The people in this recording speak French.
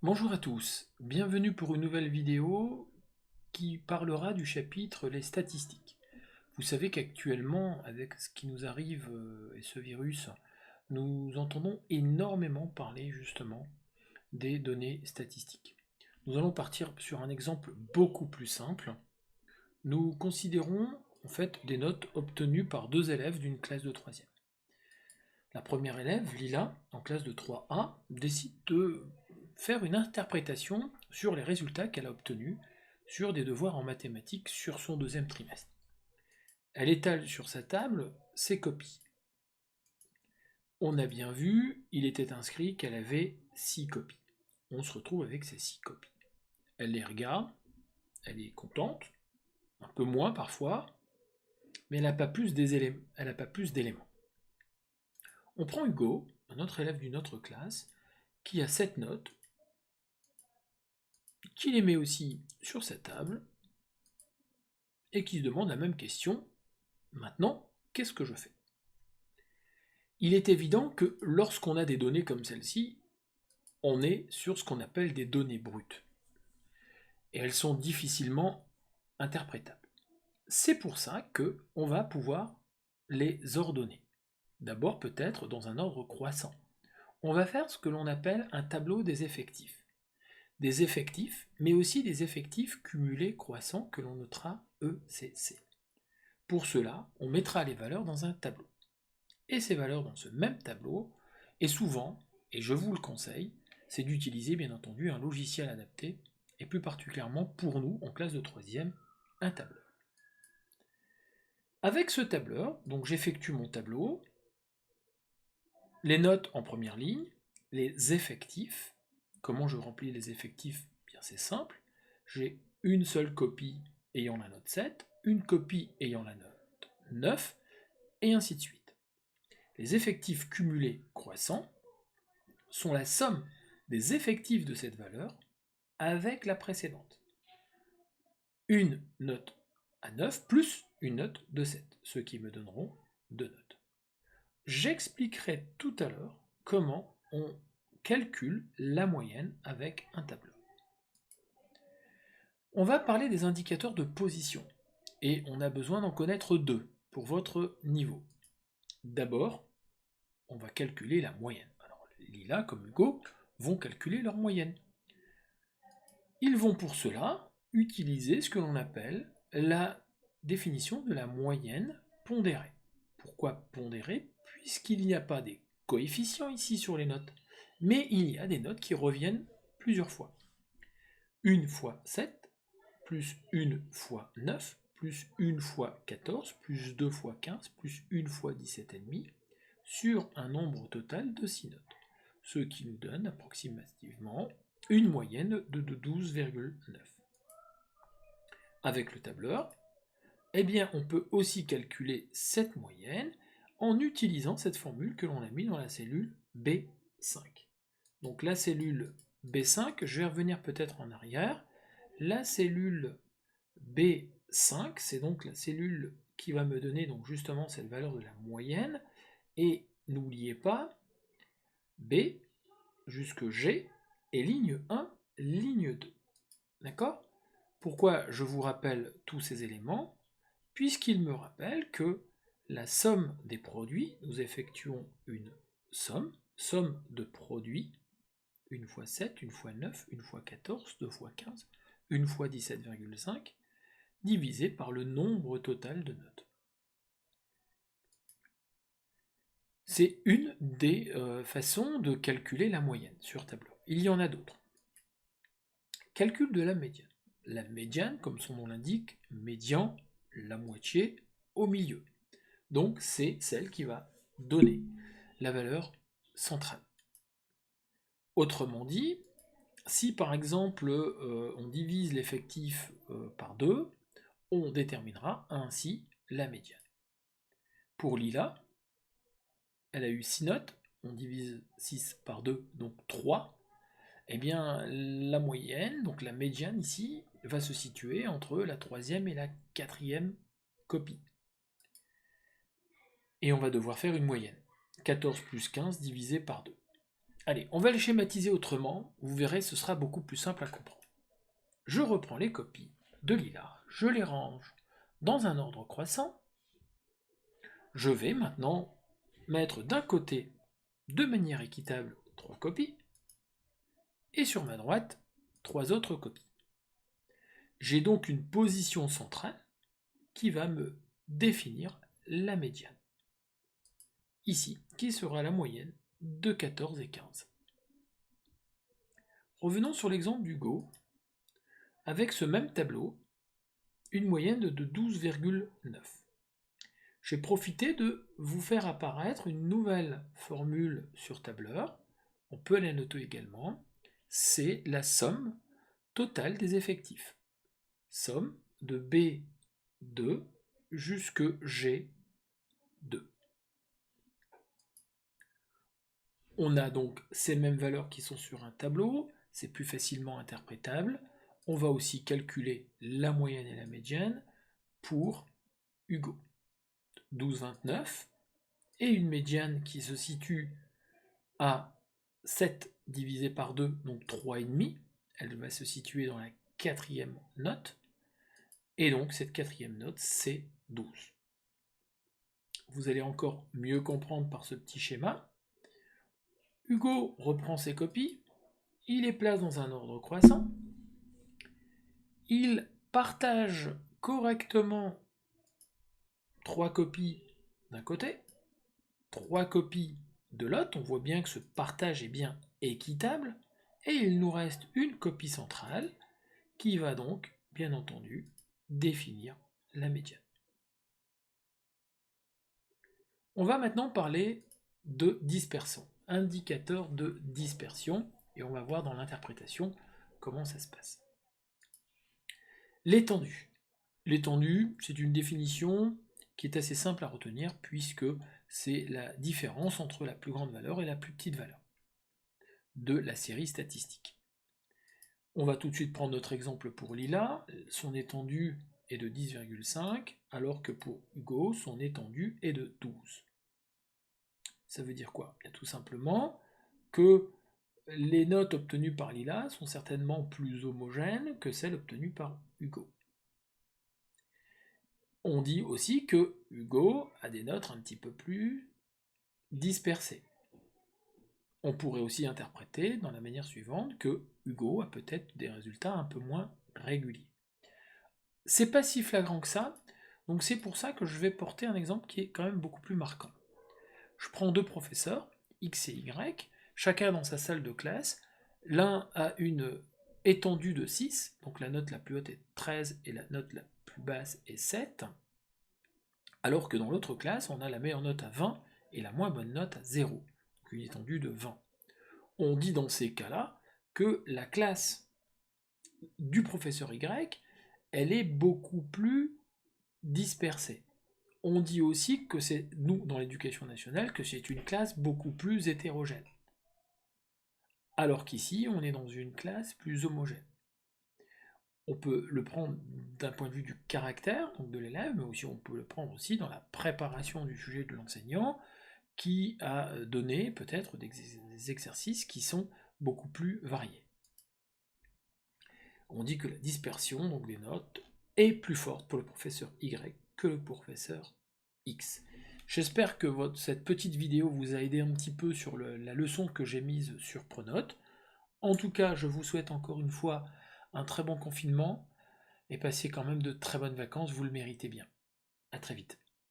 Bonjour à tous, bienvenue pour une nouvelle vidéo qui parlera du chapitre les statistiques. Vous savez qu'actuellement, avec ce qui nous arrive et ce virus, nous entendons énormément parler justement des données statistiques. Nous allons partir sur un exemple beaucoup plus simple. Nous considérons en fait des notes obtenues par deux élèves d'une classe de 3e. La première élève, Lila, en classe de 3A, décide de faire une interprétation sur les résultats qu'elle a obtenus sur des devoirs en mathématiques sur son deuxième trimestre. Elle étale sur sa table ses copies. On a bien vu, il était inscrit qu'elle avait 6 copies. On se retrouve avec ces 6 copies. Elle les regarde, elle est contente, un peu moins parfois, mais elle n'a pas plus d'éléments. On prend Hugo, un autre élève d'une autre classe, qui a 7 notes, qui les met aussi sur sa table, et qui se demande la même question. Maintenant, qu'est-ce que je fais? Il est évident que lorsqu'on a des données comme celle-ci, on est sur ce qu'on appelle des données brutes. Et elles sont difficilement interprétables. C'est pour ça qu'on va pouvoir les ordonner. D'abord peut-être dans un ordre croissant. On va faire ce que l'on appelle un tableau des effectifs. Des effectifs, mais aussi des effectifs cumulés croissants que l'on notera ECC. Pour cela, on mettra les valeurs dans un tableau. Et ces valeurs dans ce même tableau, et souvent, et je vous le conseille, c'est d'utiliser bien entendu un logiciel adapté, et plus particulièrement pour nous, en classe de 3e, un tableur. Avec ce tableur, donc j'effectue mon tableau, les notes en première ligne, les effectifs. Comment je remplis les effectifs? Bien c'est simple, j'ai une seule copie ayant la note 7, une copie ayant la note 9, et ainsi de suite. Les effectifs cumulés croissants sont la somme des effectifs de cette valeur avec la précédente. Une note à 9 plus une note de 7, ce qui me donneront 2 notes. J'expliquerai tout à l'heure comment on calcule la moyenne avec un tableur. On va parler des indicateurs de position, et on a besoin d'en connaître deux pour votre niveau. D'abord, on va calculer la moyenne. Alors, Lila comme Hugo vont calculer leur moyenne. Ils vont pour cela utiliser ce que l'on appelle la définition de la moyenne pondérée. Pourquoi pondérée? Puisqu'il n'y a pas des coefficients ici sur les notes, mais il y a des notes qui reviennent plusieurs fois. 1 fois 7, plus 1 fois 9, plus 1 fois 14, plus 2 fois 15, plus 1 fois 17,5, sur un nombre total de 6 notes. Ce qui nous donne approximativement une moyenne de 12,9. Avec le tableur, eh bien, on peut aussi calculer cette moyenne en utilisant cette formule que l'on a mis dans la cellule B5. Donc la cellule B5, je vais revenir peut-être en arrière. La cellule B5, c'est donc la cellule qui va me donner donc justement cette valeur de la moyenne. Et n'oubliez pas, B jusque G et ligne 1, ligne 2. D'accord? Pourquoi je vous rappelle tous ces éléments? Puisqu'il me rappelle que la somme des produits, nous effectuons une somme de produits, 1 fois 7, 1 fois 9, 1 fois 14, 2 fois 15, 1 fois 17,5, divisé par le nombre total de notes. C'est une des façons de calculer la moyenne sur tableau. Il y en a d'autres. Calcul de la médiane. La médiane, comme son nom l'indique, médian, la moitié, au milieu. Donc c'est celle qui va donner la valeur centrale. Autrement dit, si par exemple on divise l'effectif par 2, on déterminera ainsi la médiane. Pour Lila, elle a eu 6 notes, on divise 6 par 2, donc 3. Eh bien, la moyenne, donc la médiane ici, va se situer entre la 3e et la 4e copie. Et on va devoir faire une moyenne. 14 plus 15 divisé par 2. Allez, on va le schématiser autrement, vous verrez, ce sera beaucoup plus simple à comprendre. Je reprends les copies de lilas, je les range dans un ordre croissant. Je vais maintenant mettre d'un côté, de manière équitable, 3 copies, et sur ma droite, 3 autres copies. J'ai donc une position centrale qui va me définir la médiane. Ici, qui sera la moyenne de 14 et 15. Revenons sur l'exemple d'Hugo, avec ce même tableau, une moyenne de 12,9. J'ai profité de vous faire apparaître une nouvelle formule sur tableur, on peut la noter également, c'est la somme totale des effectifs. Somme de B2 jusque G2. On a donc ces mêmes valeurs qui sont sur un tableau, c'est plus facilement interprétable. On va aussi calculer la moyenne et la médiane pour Hugo. 12,29 et une médiane qui se situe à 7 divisé par 2, donc 3,5. Elle va se situer dans la quatrième note. Et donc cette quatrième note, c'est 12. Vous allez encore mieux comprendre par ce petit schéma. Hugo reprend ses copies, il les place dans un ordre croissant, il partage correctement 3 copies d'un côté, 3 copies de l'autre, on voit bien que ce partage est bien équitable, et il nous reste une copie centrale qui va donc, bien entendu, définir la médiane. On va maintenant parler de dispersion, indicateur de dispersion, et on va voir dans l'interprétation comment ça se passe. L'étendue. L'étendue, c'est une définition qui est assez simple à retenir puisque c'est la différence entre la plus grande valeur et la plus petite valeur de la série statistique. On va tout de suite prendre notre exemple pour Lila, son étendue est de 10,5 alors que pour Hugo, son étendue est de 12. Ça veut dire quoi? Bien, tout simplement que les notes obtenues par Lila sont certainement plus homogènes que celles obtenues par Hugo. On dit aussi que Hugo a des notes un petit peu plus dispersées. On pourrait aussi interpréter dans la manière suivante que Hugo a peut-être des résultats un peu moins réguliers. C'est pas si flagrant que ça, donc c'est pour ça que je vais porter un exemple qui est quand même beaucoup plus marquant. Je prends 2 professeurs, X et Y, chacun dans sa salle de classe. L'un a une étendue de 6, donc la note la plus haute est 13 et la note la plus basse est 7, alors que dans l'autre classe, on a la meilleure note à 20 et la moins bonne note à 0, donc une étendue de 20. On dit dans ces cas-là que la classe du professeur Y, elle est beaucoup plus dispersée. On dit aussi que c'est, nous, dans l'éducation nationale, que c'est une classe beaucoup plus hétérogène. Alors qu'ici, on est dans une classe plus homogène. On peut le prendre d'un point de vue du caractère, donc de l'élève, mais aussi on peut le prendre aussi dans la préparation du sujet de l'enseignant, qui a donné peut-être des exercices qui sont beaucoup plus variés. On dit que la dispersion, donc des notes, est plus forte pour le professeur Y que le professeur X. J'espère que cette petite vidéo vous a aidé un petit peu sur la leçon que j'ai mise sur Pronote. En tout cas, je vous souhaite encore une fois un très bon confinement et passez quand même de très bonnes vacances, vous le méritez bien. À très vite.